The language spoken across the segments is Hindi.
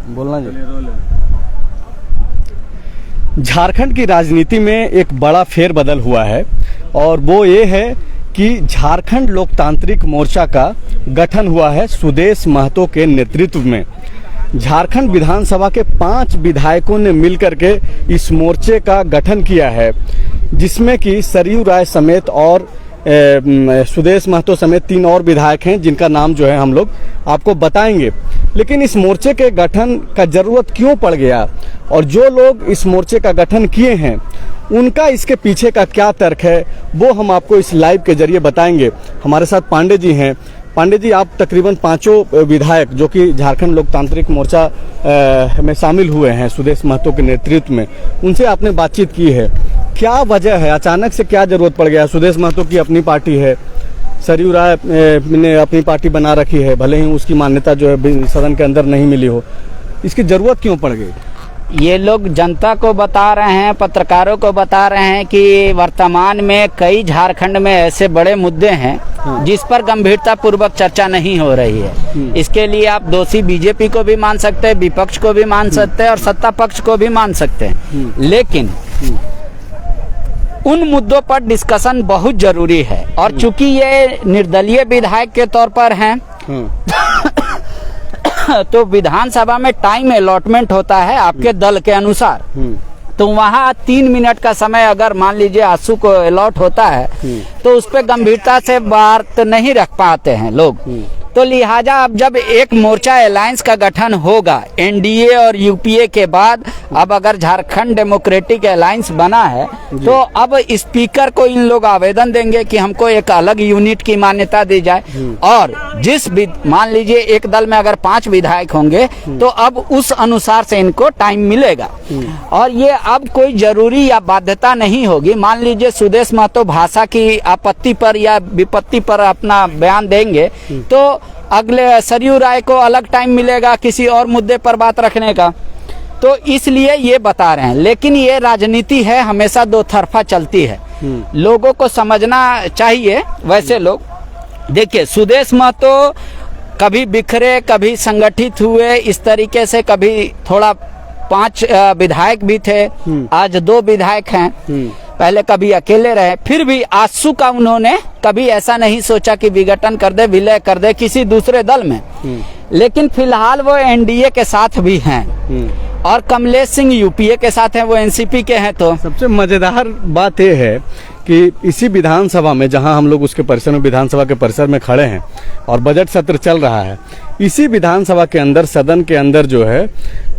बोलना जी। झारखंड की राजनीति में एक बड़ा फेरबदल हुआ है और वो ये है कि झारखंड लोकतांत्रिक मोर्चा का गठन हुआ है सुदेश महतो के नेतृत्व में। झारखंड विधानसभा के 5 विधायकों ने मिलकर के इस मोर्चे का गठन किया है, जिसमें कि सरयू राय समेत और सुदेश महतो समेत 3 और विधायक हैं, जिनका नाम जो है हम लोग आपको बताएंगे। लेकिन इस मोर्चे के गठन का जरूरत क्यों पड़ गया और जो लोग इस मोर्चे का गठन किए हैं उनका इसके पीछे का क्या तर्क है, वो हम आपको इस लाइव के जरिए बताएंगे। हमारे साथ पांडे जी हैं। पांडे जी, आप तकरीबन 5 विधायक जो कि झारखंड लोकतांत्रिक मोर्चा में शामिल हुए हैं सुदेश महतो के नेतृत्व में, उनसे आपने बातचीत की है। क्या वजह है, अचानक से क्या जरूरत पड़ गया? सुदेश महतो की अपनी पार्टी है, सरयू राय ने अपनी पार्टी बना रखी है, भले ही उसकी मान्यता जो है सदन के अंदर नहीं मिली हो, इसकी जरूरत क्यों पड़ गई? ये लोग जनता को बता रहे हैं, पत्रकारों को बता रहे हैं कि वर्तमान में कई झारखंड में ऐसे बड़े मुद्दे हैं जिस पर गंभीरता पूर्वक चर्चा नहीं हो रही है। इसके लिए आप दोषी बीजेपी को भी मान सकते हैं, विपक्ष को भी मान सकते हैं और सत्ता पक्ष को भी मान सकते हैं, लेकिन उन मुद्दों पर डिस्कशन बहुत जरूरी है। और चूंकि ये निर्दलीय विधायक के तौर पर हैं तो विधानसभा में टाइम अलॉटमेंट होता है आपके दल के अनुसार। तो वहाँ 3 मिनट का समय अगर मान लीजिए आंसू को अलॉट होता है तो उस पर गंभीरता से बात नहीं रख पाते हैं लोग। तो लिहाजा अब जब एक मोर्चा अलायंस का गठन होगा एनडीए और यूपीए के बाद, अब अगर झारखंड डेमोक्रेटिक अलायंस बना है तो अब स्पीकर को इन लोग आवेदन देंगे कि हमको एक अलग यूनिट की मान्यता दी जाए। और जिस मान लीजिए एक दल में अगर 5 विधायक होंगे तो अब उस अनुसार से इनको टाइम मिलेगा और ये अब कोई जरूरी या बाध्यता नहीं होगी। मान लीजिए सुदेश महतो भाषा की आपत्ति पर या विपत्ति पर अपना बयान देंगे तो अगले सरयू राय को अलग टाइम मिलेगा किसी और मुद्दे पर बात रखने का। तो इसलिए ये बता रहे हैं, लेकिन ये राजनीति है, हमेशा दो तरफा चलती है, लोगों को समझना चाहिए। वैसे लोग देखिए, सुदेश महतो कभी बिखरे कभी संगठित हुए, इस तरीके से कभी थोड़ा 5 विधायक भी थे, आज 2 विधायक हैं, पहले कभी अकेले रहे। फिर भी आंसू का उन्होंने कभी ऐसा नहीं सोचा कि विघटन कर दे, विलय कर दे किसी दूसरे दल में। लेकिन फिलहाल वो एनडीए के साथ भी हैं और कमलेश सिंह यूपीए के साथ हैं, वो एनसीपी के हैं। तो सबसे मजेदार बात यह है कि इसी विधानसभा में, जहां हम लोग उसके परिसर में, विधानसभा के परिसर में खड़े हैं और बजट सत्र चल रहा है, इसी विधानसभा के अंदर, सदन के अंदर जो है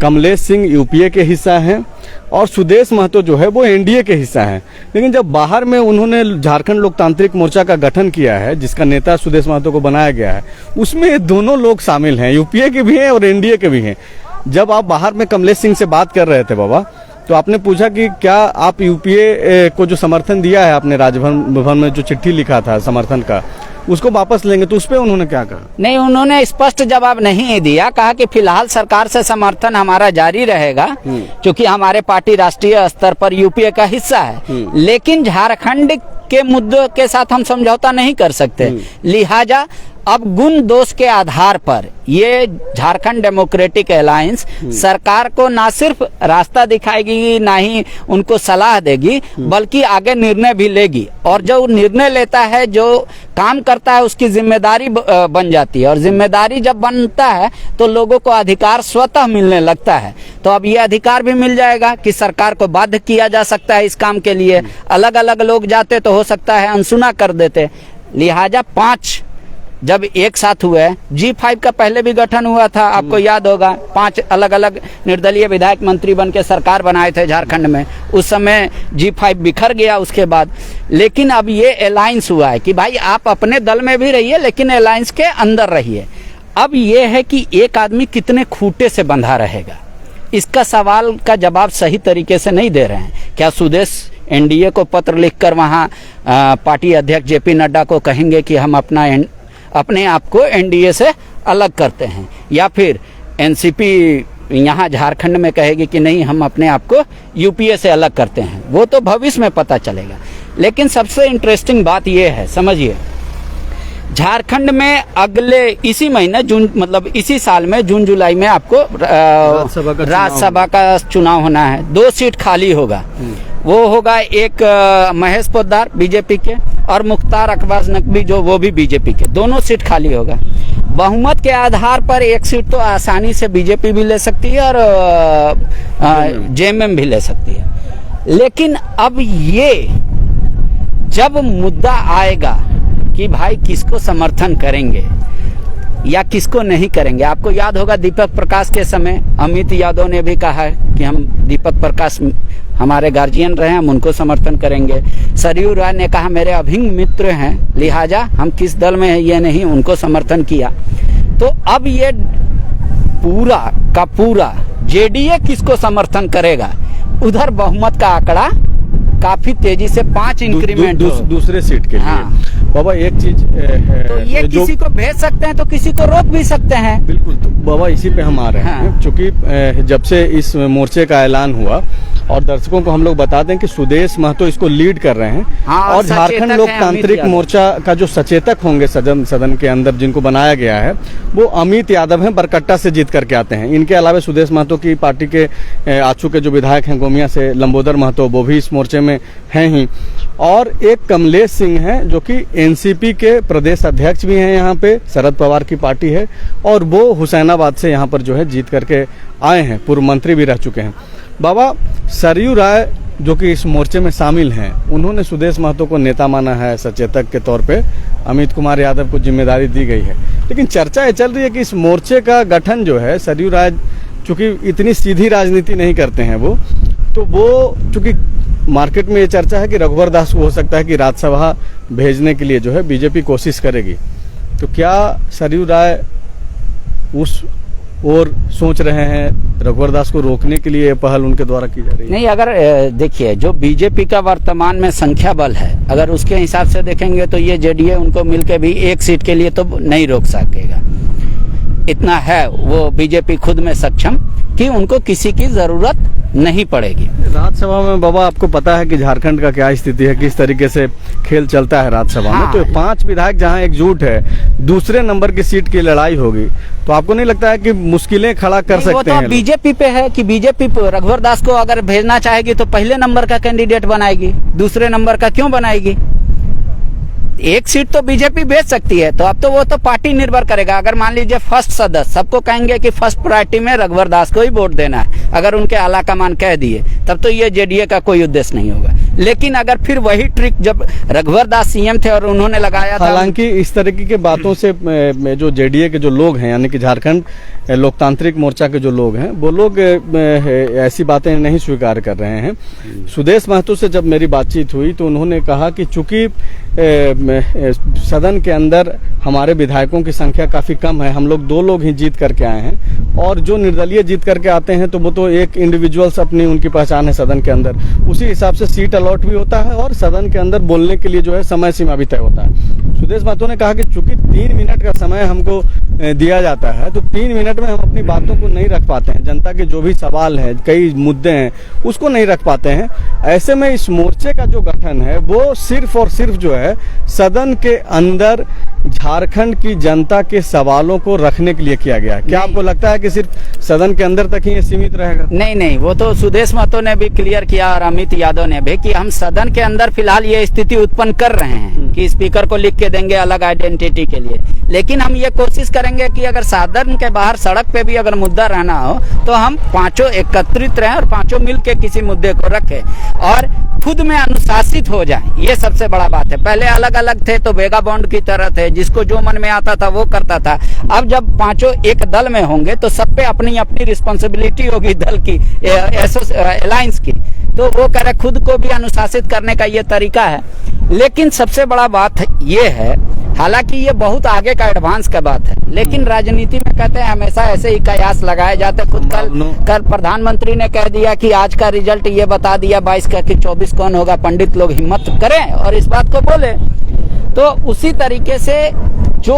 कमलेश सिंह यूपीए के हिस्सा हैं और सुदेश महतो जो है वो एनडीए के हिस्सा हैं। लेकिन जब बाहर में उन्होंने झारखंड लोकतांत्रिक मोर्चा का गठन किया है, जिसका नेता सुदेश महतो को बनाया गया है, उसमें ये दोनों लोग शामिल हैं, यूपीए के भी हैं और एनडीए के भी हैं। जब आप बाहर में कमलेश सिंह से बात कर रहे थे बाबा, तो आपने पूछा कि क्या आप यूपीए को जो समर्थन दिया है, आपने राजभवन में जो चिट्ठी लिखा था समर्थन का, उसको वापस लेंगे, तो उस पर उन्होंने क्या कहा? नहीं, उन्होंने स्पष्ट जवाब नहीं दिया। कहा कि फिलहाल सरकार से समर्थन हमारा जारी रहेगा क्योंकि हमारे पार्टी राष्ट्रीय स्तर पर यूपीए का हिस्सा है, लेकिन झारखंड के मुद्दों के साथ हम समझौता नहीं कर सकते। लिहाजा अब गुण दोष के आधार पर ये झारखंड डेमोक्रेटिक अलायंस सरकार को ना सिर्फ रास्ता दिखाएगी, ना ही उनको सलाह देगी, बल्कि आगे निर्णय भी लेगी। और जो निर्णय लेता है, जो काम करता है, उसकी जिम्मेदारी बन जाती है। और जिम्मेदारी जब बनता है तो लोगों को अधिकार स्वतः मिलने लगता है। तो अब ये अधिकार भी मिल जाएगा कि सरकार को बाध्य किया जा सकता है इस काम के लिए। अलग अलग लोग जाते तो हो सकता है अनसुना कर देते। लिहाजा 5 जब एक साथ हुए, G5 का पहले भी गठन हुआ था, आपको याद होगा, 5 अलग अलग निर्दलीय विधायक मंत्री बन के सरकार बनाए थे झारखंड में। उस समय G5 बिखर गया उसके बाद। लेकिन अब ये अलायंस हुआ है कि भाई आप अपने दल में भी रहिए लेकिन अलायंस के अंदर रहिए। अब ये है कि एक आदमी कितने खूंटे से बंधा रहेगा, इसका सवाल का जवाब सही तरीके से नहीं दे रहे हैं। क्या सुदेश एनडीए को पत्र लिखकर वहाँ पार्टी अध्यक्ष जेपी नड्डा को कहेंगे कि हम अपने आप को एनडीए से अलग करते हैं, या फिर एनसीपी यहाँ झारखंड में कहेगी कि नहीं, हम अपने आप को यूपीए से अलग करते हैं? वो तो भविष्य में पता चलेगा। लेकिन सबसे इंटरेस्टिंग बात ये है, समझिए, झारखंड में अगले इसी महीने जून, मतलब इसी साल में जून जुलाई में आपको राज्यसभा का चुनाव होना है। 2 सीट खाली होगा। वो होगा एक महेश पोद्दार बीजेपी के और मुख्तार अब्बास नकवी जो वो भी बीजेपी के, दोनों सीट खाली होगा। बहुमत के आधार पर एक सीट तो आसानी से बीजेपी भी ले सकती है और जेएमएम भी ले सकती है। लेकिन अब ये जब मुद्दा आएगा कि भाई किसको समर्थन करेंगे या किसको नहीं करेंगे, आपको याद होगा दीपक प्रकाश के समय अमित यादव ने भी कहा है कि हम दीपक प्रकाश हमारे गार्जियन रहे, हम उनको समर्थन करेंगे। सरयू राय ने कहा मेरे अभिन्न मित्र हैं, लिहाजा हम किस दल में है ये नहीं, उनको समर्थन किया। तो अब ये पूरा का पूरा जेडीए किसको समर्थन करेगा, उधर बहुमत का आंकड़ा काफी तेजी से 5 इंक्रीमेंट दूसरे सीट के लिए। हाँ। बाबा एक चीज तो ये किसी को भेज सकते हैं तो किसी को रोक भी सकते हैं। बिल्कुल। तो बाबा इसी पे हम आ रहे हैं। हाँ। चूंकि जब से इस मोर्चे का ऐलान हुआ और दर्शकों को हम लोग बता दें कि सुदेश महतो इसको लीड कर रहे हैं। हाँ, और झारखंड लोकतांत्रिक मोर्चा का जो सचेतक होंगे सदन के अंदर जिनको बनाया गया है वो अमित यादव हैं, बरकट्टा से जीत करके आते हैं। इनके अलावा सुदेश महतो की पार्टी के आचू के जो विधायक हैं गोमिया से लंबोदर महतो, वो भी इस मोर्चे में हैं ही। और एक कमलेश सिंह हैं जो कि एनसीपी के प्रदेश अध्यक्ष भी हैं, यहाँ पे शरद पवार की पार्टी है और वो हुसैनाबाद से यहाँ पर जो है जीत करके आए हैं, पूर्व मंत्री भी रह चुके हैं। बाबा सरयू राय जो कि इस मोर्चे में शामिल हैं, उन्होंने सुदेश महतो को नेता माना है, सचेतक के तौर पे अमित कुमार यादव को जिम्मेदारी दी गई है। लेकिन चर्चा ये चल रही है कि इस मोर्चे का गठन जो है, सरयू राय चूंकि इतनी सीधी राजनीति नहीं करते हैं वो, तो वो चूंकि मार्केट में ये चर्चा है कि रघुवर दास को हो सकता है कि राज्यसभा भेजने के लिए जो है बीजेपी कोशिश करेगी। तो क्या सरयू राय उस और सोच रहे हैं, रघुवर दास को रोकने के लिए पहल उनके द्वारा की जा रही है? नहीं, अगर देखिए जो बीजेपी का वर्तमान में संख्या बल है, अगर उसके हिसाब से देखेंगे तो ये जेडीए उनको मिलके भी 1 सीट के लिए तो नहीं रोक सकेगा। इतना है वो बीजेपी खुद में सक्षम कि उनको किसी की जरूरत नहीं पड़ेगी। राज्यसभा में बाबा आपको पता है कि झारखंड का क्या स्थिति है, किस तरीके से खेल चलता है राज्यसभा में। तो 5 विधायक जहां एकजुट है, दूसरे नंबर की सीट की लड़ाई होगी, तो आपको नहीं लगता है कि मुश्किलें खड़ा कर सकते हैं? बीजेपी पे है कि बीजेपी रघुवर दास को अगर भेजना चाहेगी तो पहले नंबर का कैंडिडेट बनाएगी, दूसरे नंबर का क्यों बनाएगी? 1 सीट तो बीजेपी भेज सकती है। तो अब तो वो तो पार्टी निर्भर करेगा। अगर मान लीजिए फर्स्ट सदस्य सबको कहेंगे कि फर्स्ट प्रायोरिटी में रघुवर दास को ही वोट देना है, अगर उनके आला कमान कह दिए, तब तो ये जेडीए का कोई उद्देश्य नहीं होगा। लेकिन अगर फिर वही ट्रिक जब रघुवर दास सीएम थे और उन्होंने लगाया था, हालांकि इस तरीके के बातों से जो जेडीए के जो लोग हैं, यानी कि झारखंड लोकतांत्रिक मोर्चा के जो लोग हैं, वो लोग ऐसी बातें नहीं स्वीकार कर रहे हैं। सुदेश महतो से जब मेरी बातचीत हुई तो उन्होंने कहा कि चूंकि सदन के अंदर हमारे विधायकों की संख्या काफी कम है, हम लोग 2 लोग ही जीत करके आए हैं, और जो निर्दलीय जीत करके आते हैं तो वो तो एक इंडिविजुअल्स अपनी उनकी पहचान है सदन के अंदर, उसी हिसाब से सीट अलॉट भी होता है और सदन के अंदर बोलने के लिए जो है समय सीमा भी तय होता है। सुदेश महतो ने कहा कि चूंकि 3 मिनट का समय हमको दिया जाता है, तो 3 मिनट में हम अपनी बातों को नहीं रख पाते हैं, जनता के जो भी सवाल हैं, कई मुद्दे हैं, उसको नहीं रख पाते हैं। ऐसे में इस मोर्चे का जो गठन है वो सिर्फ और सिर्फ जो है सदन के अंदर झारखंड की जनता के सवालों को रखने के लिए किया गया है। क्या आपको लगता है कि सिर्फ सदन के अंदर तक ही ये सीमित रहेगा? नहीं, वो तो सुदेश महतो ने भी क्लियर किया और अमित यादव ने भी कि हम सदन के अंदर फिलहाल ये स्थिति उत्पन्न कर रहे हैं कि स्पीकर को लिख के देंगे अलग आइडेंटिटी के लिए, लेकिन हम ये कोशिश करेंगे कि अगर सदन के बाहर सड़क पे भी अगर मुद्दा रहना हो तो हम 5 एकत्रित रहें और 5 मिल के किसी मुद्दे को रखें और खुद में अनुशासित हो जाएं। ये सबसे बड़ा बात है। पहले अलग अलग थे तो वेगा बॉन्ड की तरह थे, जिसको जो मन में आता था वो करता था। अब जब 5 एक दल में होंगे तो सब पे अपनी अपनी रिस्पॉन्सिबिलिटी होगी दल की, अलायंस की, तो वो कह रहे खुद को भी अनुशासित करने का ये तरीका है। लेकिन सबसे बड़ा बात ये है, हालांकि ये बहुत आगे का एडवांस का बात है, लेकिन राजनीति में कहते हैं हमेशा ऐसे ही कयास लगाए जाते। खुद कल प्रधानमंत्री ने कह दिया कि आज का रिजल्ट ये बता दिया 22 का कि 24 कौन होगा। पंडित लोग हिम्मत करें और इस बात को बोले। तो उसी तरीके से जो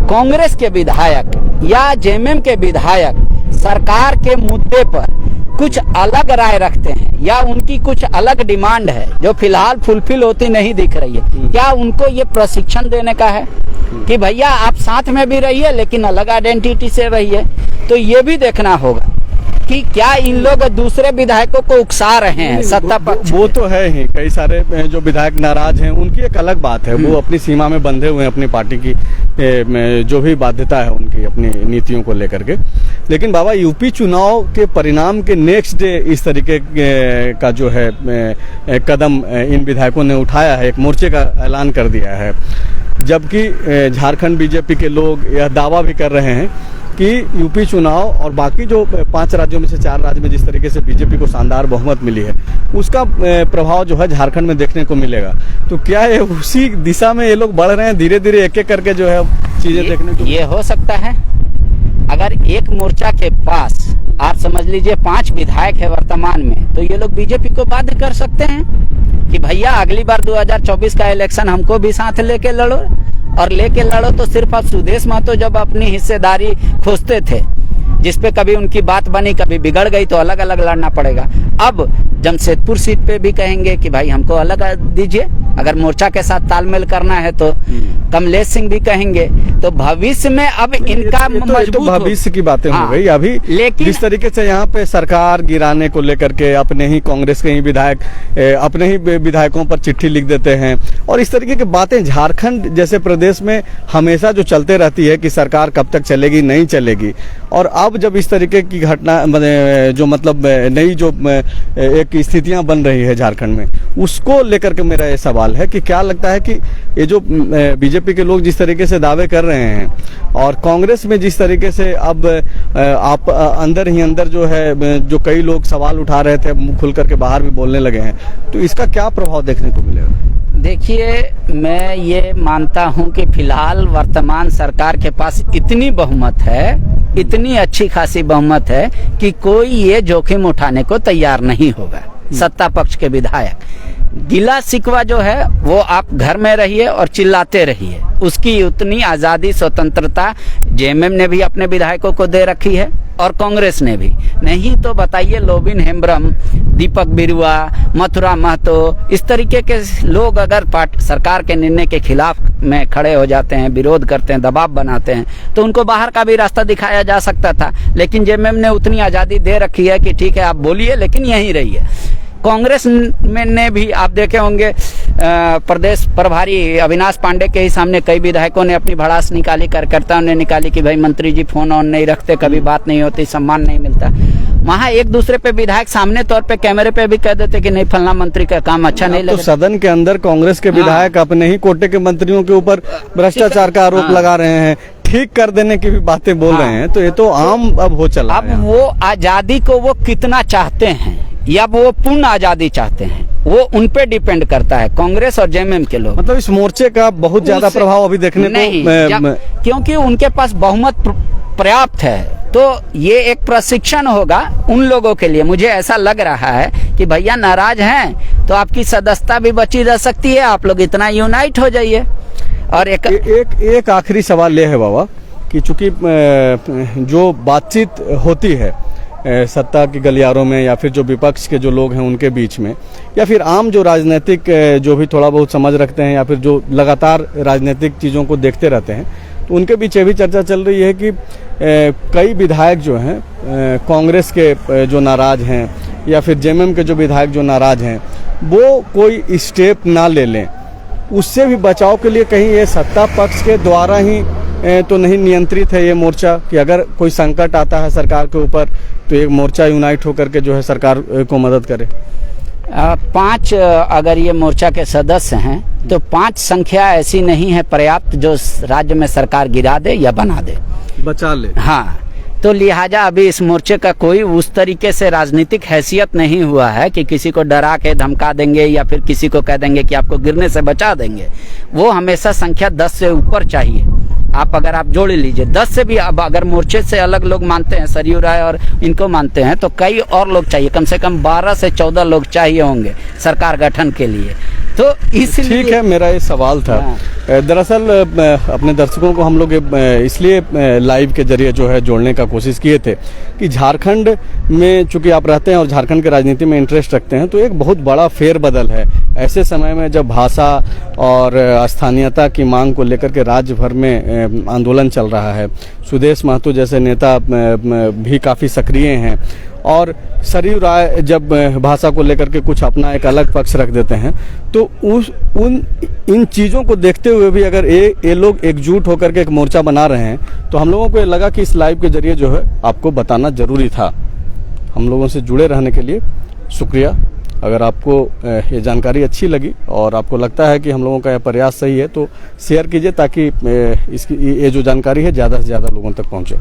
कांग्रेस के विधायक या जेएमएम के विधायक सरकार के मुद्दे पर कुछ अलग राय रखते हैं या उनकी कुछ अलग डिमांड है जो फिलहाल फुलफिल होती नहीं दिख रही है, क्या उनको ये प्रशिक्षण देने का है कि भैया आप साथ में भी रहिए लेकिन अलग आइडेंटिटी से रहिए? तो ये भी देखना होगा कि क्या इन लोग दूसरे विधायकों को उकसा रहे हैं सत्ता पक्ष। वो तो है ही, कई सारे जो विधायक नाराज हैं उनकी एक अलग बात है, वो अपनी सीमा में बंधे हुए हैं अपनी पार्टी की जो भी बाध्यता है उनकी अपनी नीतियों को लेकर के। लेकिन बाबा यूपी चुनाव के परिणाम के नेक्स्ट डे इस तरीके का जो है कदम इन विधायकों ने उठाया है, एक मोर्चे का ऐलान कर दिया है, जबकि झारखंड बीजेपी के लोग यह दावा भी कर रहे हैं कि यूपी चुनाव और बाकी जो 5 राज्यों में से 4 राज्य में जिस तरीके से बीजेपी को शानदार बहुमत मिली है उसका प्रभाव जो है झारखंड में देखने को मिलेगा। तो क्या है उसी दिशा में ये लोग बढ़ रहे हैं, धीरे धीरे एक एक करके जो है चीजें देखने को? ये हो सकता है अगर एक मोर्चा के पास आप समझ लीजिए 5 विधायक है वर्तमान में, तो ये लोग बीजेपी को बाध्य कर सकते हैं कि भैया अगली बार 2024 का इलेक्शन हमको भी साथ लेके लड़ो, और लेके लड़ो तो सिर्फ आप सुदेश महतो जब अपनी हिस्सेदारी खोजते थे, जिसपे कभी उनकी बात बनी कभी बिगड़ गई तो अलग अलग लड़ना पड़ेगा। अब जमशेदपुर सीट पे भी कहेंगे कि भाई हमको अलग दीजिए, अगर मोर्चा के साथ तालमेल करना है तो कमलेश सिंह भी कहेंगे। तो भविष्य में अब इनका तो भविष्य की बातें हो गई अभी, लेकिन जिस तरीके से यहाँ पे सरकार गिराने को लेकर के अपने ही कांग्रेस के ही विधायक अपने ही विधायकों पर चिट्ठी लिख देते हैं, और इस तरीके की बातें झारखंड जैसे प्रदेश में हमेशा जो चलते रहती है कि सरकार कब तक चलेगी नहीं चलेगी, और अब जब इस तरीके की घटना जो मतलब नई जो एक स्थितियां बन रही है झारखंड में, उसको लेकर के मेरा ये सवाल है कि क्या लगता है कि ये जो बीजेपी के लोग जिस तरीके से दावे कर रहे हैं और कांग्रेस में जिस तरीके से अब आप अंदर ही अंदर जो है जो कई लोग सवाल उठा रहे थे मुंह खुल करके बाहर भी बोलने लगे हैं, तो इसका क्या प्रभाव देखने को मिलेगा? देखिए, मैं ये मानता हूं कि फिलहाल वर्तमान सरकार के पास इतनी बहुमत है, इतनी अच्छी खासी बहुमत है कि कोई ये जोखिम उठाने को तैयार नहीं होगा। सत्ता पक्ष के विधायक गिला शिकवा जो है वो आप घर में रहिए और चिल्लाते रहिए, उसकी उतनी आजादी स्वतंत्रता जेएमएम ने भी अपने विधायकों को दे रखी है और कांग्रेस ने भी। नहीं तो बताइए, लोबिन हेम्ब्रम, दीपक बिरुआ, मथुरा महतो, इस तरीके के लोग अगर सरकार के निर्णय के खिलाफ में खड़े हो जाते हैं, विरोध करते हैं, दबाव बनाते हैं, तो उनको बाहर का भी रास्ता दिखाया जा सकता था। लेकिन जेएमएम ने उतनी आजादी दे रखी है कि ठीक है आप बोलिए लेकिन यहीं रहिए। कांग्रेस में ने भी आप देखे होंगे प्रदेश प्रभारी अविनाश पांडे के ही सामने कई विधायकों ने अपनी भड़ास निकाली, कार्यकर्ताओं ने निकाली कि भाई मंत्री जी फोन ऑन नहीं रखते, कभी बात नहीं होती, सम्मान नहीं मिलता। वहाँ एक दूसरे पे विधायक सामने तौर पे कैमरे पे भी कह देते कि नहीं फलना मंत्री का काम अच्छा नहीं लगा। तो सदन के अंदर कांग्रेस के विधायक अपने ही कोटे के मंत्रियों के ऊपर भ्रष्टाचार का आरोप लगा रहे हैं, ठीक कर देने की भी बातें बोल रहे हैं, तो ये तो आम अब हो चला है। अब वो आजादी को वो कितना चाहते हैं या वो पूर्ण आजादी चाहते हैं, वो उन पे डिपेंड करता है, कांग्रेस और जेएमएम के लोग। मतलब इस मोर्चे का बहुत ज्यादा प्रभाव अभी देखने को क्योंकि उनके पास बहुमत पर्याप्त है, तो ये एक प्रशिक्षण होगा उन लोगों के लिए। मुझे ऐसा लग रहा है कि भैया नाराज हैं तो आपकी सदस्यता भी बची रह सकती है, आप लोग इतना यूनाइट हो जाइए। और एक आखिरी सवाल ये है बाबा कि चूंकि जो बातचीत होती है सत्ता के गलियारों में या फिर जो विपक्ष के जो लोग हैं उनके बीच में, या फिर आम जो राजनीतिक जो भी थोड़ा बहुत समझ रखते हैं या फिर जो लगातार राजनीतिक चीज़ों को देखते रहते हैं, तो उनके बीच ये भी चर्चा चल रही है कि कई विधायक जो हैं कांग्रेस के जो नाराज हैं या फिर जेएमएम के जो विधायक जो नाराज हैं वो कोई स्टेप ना ले लें, उससे भी बचाव के लिए कहीं ये सत्ता पक्ष के द्वारा ही तो नहीं नियंत्रित है ये मोर्चा कि अगर कोई संकट आता है सरकार के ऊपर तो एक मोर्चा यूनाइट होकर के जो है सरकार को मदद करे? 5 अगर ये मोर्चा के सदस्य हैं तो 5 संख्या ऐसी नहीं है पर्याप्त जो राज्य में सरकार गिरा दे या बना दे, बचा ले। हाँ, तो लिहाजा अभी इस मोर्चे का कोई उस तरीके से राजनीतिक हैसियत नहीं हुआ है कि किसी को डरा के धमका देंगे या फिर किसी को कह देंगे कि आपको गिरने से बचा देंगे। वो हमेशा संख्या 10 से ऊपर चाहिए। आप अगर आप जोड़ लीजिए 10 से भी, अब अगर मोर्चे से अलग लोग मानते हैं, सरयू राय और इनको मानते हैं, तो कई और लोग चाहिए, कम से कम 12 से 14 लोग चाहिए होंगे सरकार गठन के लिए। तो इसलिए ठीक है, मेरा ये सवाल था। दरअसल अपने दर्शकों को हम लोग इसलिए लाइव के जरिए जो है जोड़ने का कोशिश किए थे कि झारखंड में चूंकि आप रहते हैं और झारखंड की राजनीति में इंटरेस्ट रखते हैं, तो एक बहुत बड़ा फेरबदल है ऐसे समय में जब भाषा और स्थानीयता की मांग को लेकर के राज्य भर में आंदोलन चल रहा है। सुदेश महतो जैसे नेता भी काफ़ी सक्रिय हैं और सरयू राय जब भाषा को लेकर के कुछ अपना एक अलग पक्ष रख देते हैं, तो इन चीज़ों को देखते हुए भी अगर ये लोग एकजुट होकर के एक मोर्चा बना रहे हैं, तो हम लोगों को ये लगा कि इस लाइव के जरिए जो है आपको बताना जरूरी था। हम लोगों से जुड़े रहने के लिए शुक्रिया। अगर आपको ये जानकारी अच्छी लगी और आपको लगता है कि हम लोगों का यह प्रयास सही है, तो शेयर कीजिए ताकि इसकी ये जो जानकारी है ज़्यादा से ज़्यादा लोगों तक पहुँचे।